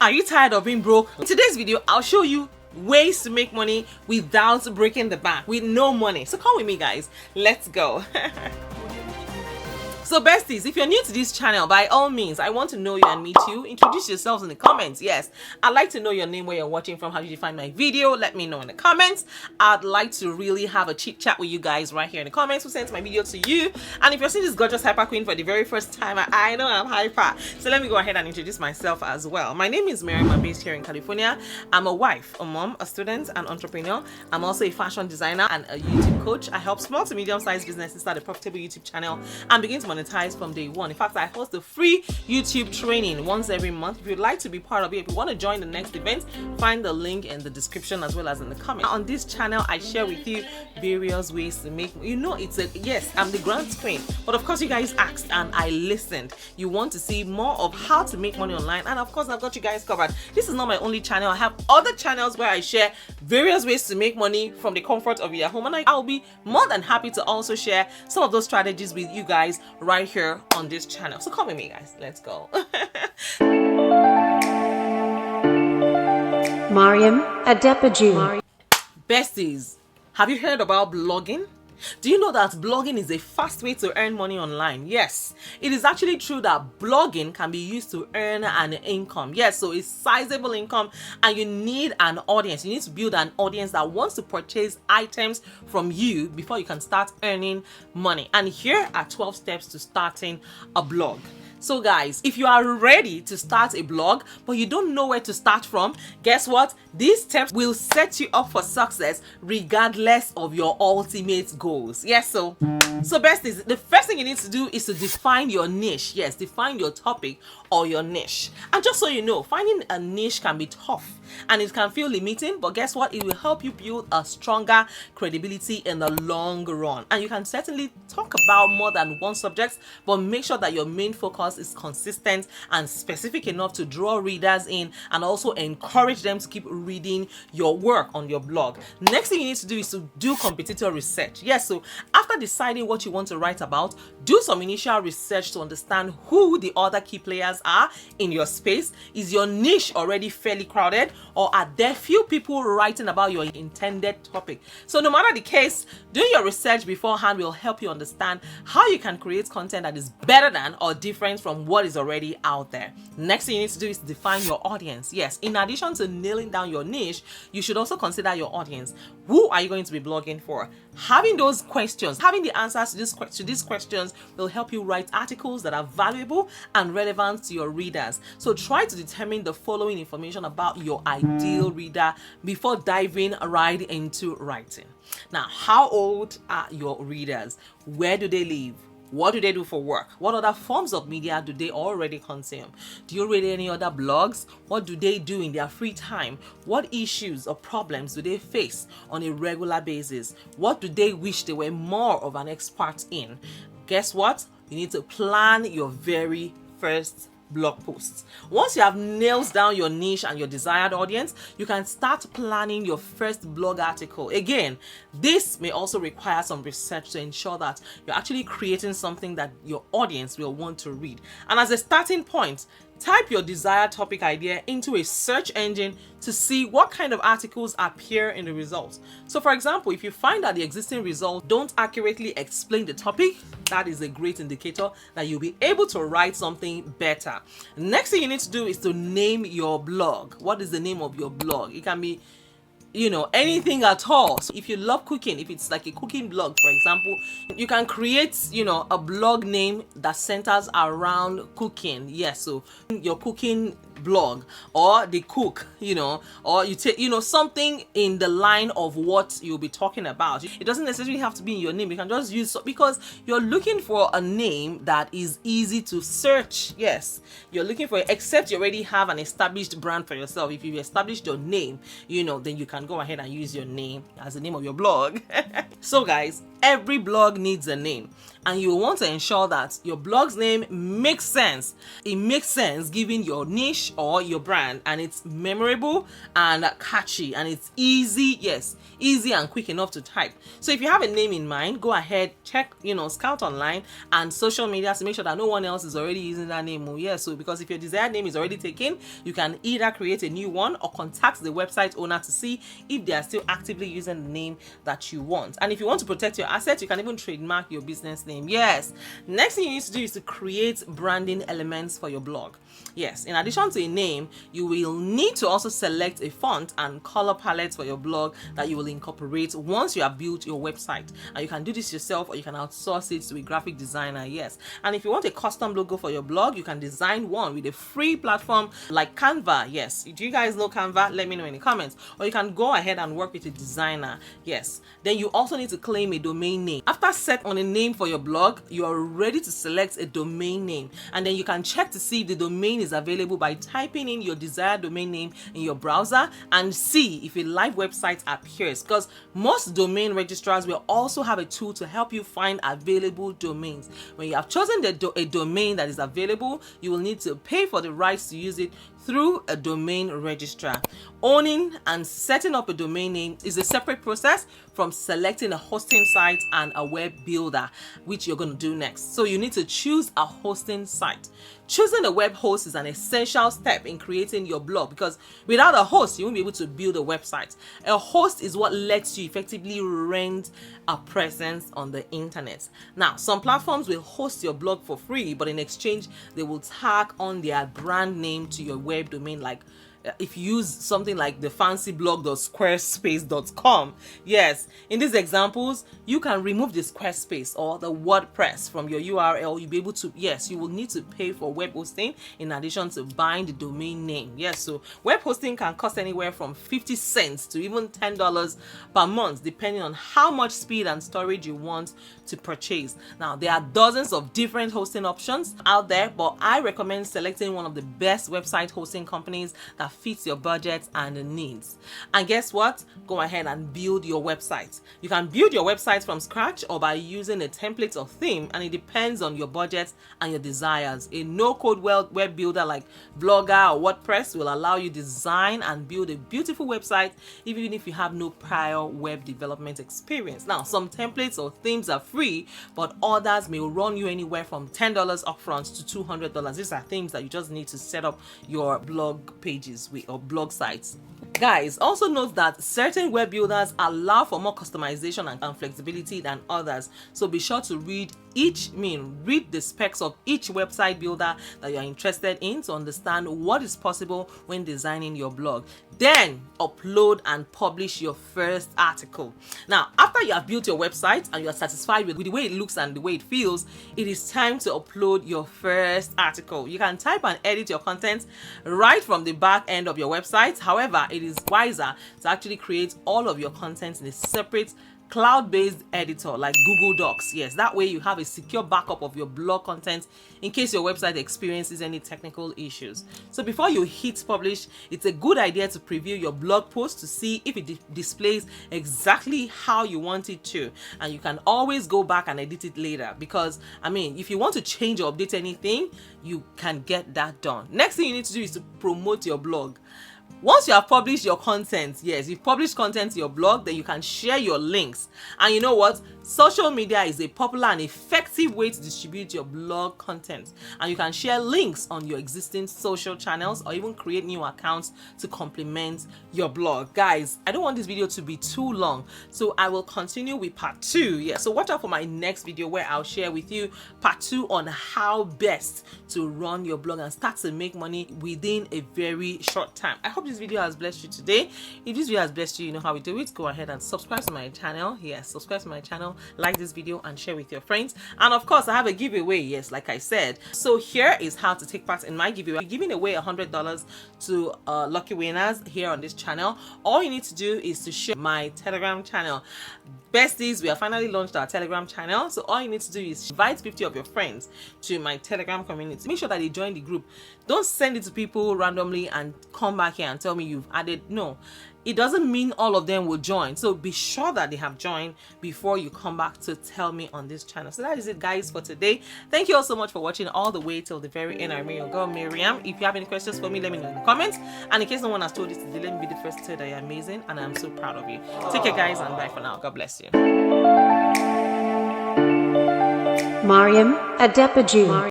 Are you tired of being broke? In today's video, I'll show you ways to make money without breaking the bank, with no money. So come with me, guys. Let's go. So besties, if you're new to this channel, by all means, I want to know you and meet you. Introduce yourselves in the comments. Yes, I'd like to know your name, where you're watching from, how did you find my video. Let me know in the comments. I'd like to really have a chit chat with you guys right here in the comments. Who sent my video to you? And if you're seeing this gorgeous hyper queen for the very first time, I know I'm hyper, so let me go ahead and introduce myself as well. My name is Mary. I'm based here in California. I'm a wife, a mom, a student, an entrepreneur. I'm also a fashion designer and a YouTube coach. I help small to medium-sized businesses start a profitable YouTube channel and begin to monetize from day one. In fact, I host a free YouTube training once every month. If you'd like to be part of it, if you want to join the next event, find the link in the description as well as in the comment. On this channel, I share with you various ways to make, yes, I'm the grand queen, but of course you guys asked and I listened. You want to see more of how to make money online, and of course I've got you guys covered. This is not my only channel. I have other channels where I share various ways to make money from the comfort of your home, and I'll be more than happy to also share some of those strategies with you guys right here on this channel. So come with me, guys. Let's go. Mariam Adepaju. Besties, have you heard about blogging? Do you know that blogging is a fast way to earn money online? Yes, it is actually true that blogging can be used to earn an income. Yes, so it's sizable income, and you need an audience. You need to build an audience that wants to purchase items from you before you can start earning money. And here are 12 steps to starting a blog. So guys, if you are ready to start a blog but you don't know where to start from, guess what? These steps will set you up for success regardless of your ultimate goals. Yes, so besties, the first thing you need to do is to define your niche. Yes, define your topic or your niche. And just so you know, finding a niche can be tough and it can feel limiting, but guess what? It will help you build a stronger credibility in the long run. And you can certainly talk about more than one subject, but make sure that your main focus is consistent and specific enough to draw readers in and also encourage them to keep reading your work on your blog. Next thing you need to do is to do competitor research. Yes, so after deciding what you want to write about, do some initial research to understand who the other key players are in your space. Is your niche already fairly crowded, or are there few people writing about your intended topic? So no matter the case, doing your research beforehand will help you understand how you can create content that is better than or different from what is already out there. Next thing you need to do is define your audience. Yes, in addition to nailing down your niche, you should also consider your audience. Who are you going to be blogging for? Having those questions, having the answers to these questions will help you write articles that are valuable and relevant to your readers. So try to determine the following information about your ideal reader before diving right into writing. Now, how old are your readers? Where do they live? What do they do for work? What other forms of media do they already consume? Do you read any other blogs? What do they do in their free time? What issues or problems do they face on a regular basis? What do they wish they were more of an expert in? Guess what? You need to plan your very first blog posts. Once you have nailed down your niche and your desired audience, you can start planning your first blog article. Again, this may also require some research to ensure that you're actually creating something that your audience will want to read. And as a starting point, type your desired topic idea into a search engine to see what kind of articles appear in the results. So for example, if you find that the existing results don't accurately explain the topic, that is a great indicator that you'll be able to write something better. Next thing you need to do is to name your blog. What is the name of your blog? It can be anything at all. So if you love cooking, if it's like a cooking blog, for example, you can create a blog name that centers around cooking. Yes, so your cooking blog, or the cook, or you take something in the line of what you'll be talking about. It doesn't necessarily have to be in your name. You can just use, because you're looking for a name that is easy to search. Yes, you're looking for, except you already have an established brand for yourself. If you've established your name, then you can go ahead and use your name as the name of your blog. So guys, every blog needs a name, and you want to ensure that your blog's name makes sense. It makes sense given your niche, page or your brand, and it's memorable and catchy, and it's easy, yes, easy and quick enough to type. So if you have a name in mind, go ahead, check, scout online and social media to make sure that no one else is already using that name. Oh yeah, so because if your desired name is already taken, you can either create a new one or contact the website owner to see if they are still actively using the name that you want. And if you want to protect your assets, you can even trademark your business name. Yes. Next thing you need to do is to create branding elements for your blog. Yes, in addition to a name, you will need to also select a font and color palette for your blog that you will incorporate once you have built your website. And you can do this yourself, or you can outsource it to a graphic designer. Yes. And if you want a custom logo for your blog, you can design one with a free platform like Canva. Yes. Do you guys know Canva? Let me know in the comments. Or you can go ahead and work with a designer. Yes. Then you also need to claim a domain name. After set on a name for your blog, you are ready to select a domain name, and then you can check to see if the domain is available by typing in your desired domain name in your browser and see if a live website appears, because most domain registrars will also have a tool to help you find available domains. When you have chosen a domain that is available, you will need to pay for the rights to use it through a domain registrar. Owning and setting up a domain name is a separate process from selecting a hosting site and a web builder, which you're going to do next. So you need to choose a hosting site. Choosing a web host is an essential step in creating your blog, because without a host, you won't be able to build a website. A host is what lets you effectively rent a presence on the internet. Now, some platforms will host your blog for free, but in exchange, they will tag on their brand name to your web domain. Like if you use something like the fancy blog.squarespace.com, yes, in these examples, you can remove the Squarespace or the WordPress from your URL. You'll be able to, yes, you will need to pay for web hosting in addition to buying the domain name. Yes, so web hosting can cost anywhere from 50 cents to even $10 per month, depending on how much speed and storage you want to purchase. Now, there are dozens of different hosting options out there, but I recommend selecting one of the best website hosting companies that fits your budget and needs. And guess what? Go ahead and build your website. You can build your website from scratch or by using a template or theme, and it depends on your budget and your desires. A no-code web builder like Blogger or WordPress will allow you to design and build a beautiful website even if you have no prior web development experience. Now, some templates or themes are free, but others may run you anywhere from $10 upfront to $200. These are themes that you just need to set up your blog pages with or blog sites. Guys, also note that certain web builders allow for more customization and flexibility than others. So be sure to read the specs of each website builder that you're interested in to understand what is possible when designing your blog. Then upload and publish your first article. Now, after you have built your website and you are satisfied with the way it looks and the way it feels, it is time to upload your first article. You can type and edit your content right from the back end of your website. However, it is wiser to actually create all of your content in a separate cloud-based editor like Google Docs. Yes, that way you have a secure backup of your blog content in case your website experiences any technical issues. So before you hit publish, it's a good idea to preview your blog post to see if it displays exactly how you want it to, and you can always go back and edit it later, because if you want to change or update anything, you can get that done. Next thing you need to do is to promote your blog. Once you have published your content, yes, you've published content to your blog, then you can share your links. And you know what? Social media is a popular and effective way to distribute your blog content. And you can share links on your existing social channels or even create new accounts to complement your blog. Guys, I don't want this video to be too long, so I will continue with part 2. Yeah, so watch out for my next video where I'll share with you part 2 on how best to run your blog and start to make money within a very short time. I hope this video has blessed you today. If this video has blessed you, you know how we do it. Go ahead and subscribe to my channel. Yes, subscribe to my channel, like this video and share with your friends. And of course, I have a giveaway. Yes, like I said. So here is how to take part in my giveaway. I'm giving away $100 to lucky winners here on this channel. All you need to do is to share my Telegram channel. Besties, we have finally launched our Telegram channel. So all you need to do is invite 50 of your friends to my Telegram community. Make sure that they join the group. Don't send it to people randomly and come back here and tell me you've added. No. it doesn't mean all of them will join. So be sure that they have joined before you come back to tell me on this channel. So that is it, guys, for today. Thank you all so much for watching all the way till the very end. I'm your girl Miriam. If you have any questions for me, let me know in the comments. And in case no one has told you today, let me be the first to say that you're amazing and I'm so proud of you. Take care, guys, and bye for now. God bless you. Mariam Adepaju.